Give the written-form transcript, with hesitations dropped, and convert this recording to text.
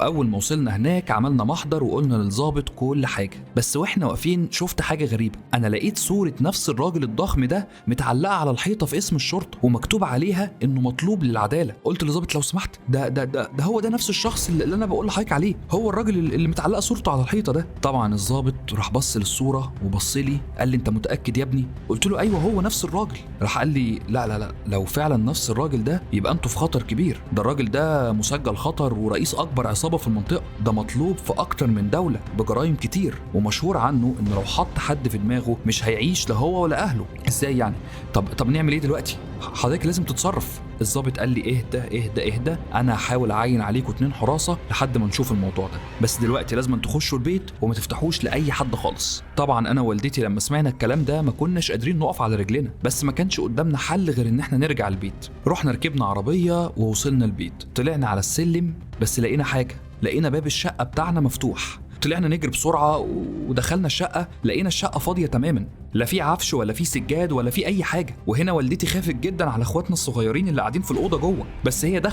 اول ما وصلنا هناك عملنا محضر وقلنا للظابط كل حاجه، بس واحنا واقفين شفت حاجه غريبه. انا لقيت صوره نفس الراجل الضخم ده متعلقه على الحيطه في اسم الشرطه ومكتوب عليها انه مطلوب للعداله. قلت للظابط لو سمحت ده هو ده نفس الشخص اللي انا بقول لحضرتك عليه، هو الراجل اللي متعلقه صورته على الحيطه ده. طبعا الظابط راح بص للصوره وبص لي قال لي انت متاكد يا ابني؟ قلت له ايوه هو نفس الراجل. راح قال لي لا لو فعلا نفس الراجل ده يبقى انتوا في خطر كبير، ده الراجل ده مسجل خطر ورئيس اكبر عصابه في المنطقه، ده مطلوب في اكتر من دوله بجرائم كتير، ومشهور عنه انه لو حط حد في دماغه مش هيعيش لا هو ولا اهله. ازاي يعني؟ طب نعمل ايه دلوقتي؟ حضرتك لازم تتصرف. الظابط قال لي اهدى انا هحاول اعين عليكم 2 حراسه لحد ما نشوف الموضوع ده، بس دلوقتي لازم تخشوا البيت وما تفتحوش لاي حد خالص. طبعا انا ووالدتي لما سمعنا الكلام ده ما كناش قادرين نقف على رجلنا، بس ما كانش قدامنا حل غير ان احنا نرجع البيت. رحنا ركبنا عربيه ووصلنا البيت، طلعنا على السلم بس لقينا حاجه، لقينا باب الشقه بتاعنا مفتوح. طلعنا نجري بسرعه ودخلنا الشقه، لقينا الشقه فاضيه تماما، لا في عفش ولا في سجاد ولا في اي حاجه. وهنا والدتي خافت جدا على اخواتنا الصغيرين اللي قاعدين في الاوضه جوه، بس هي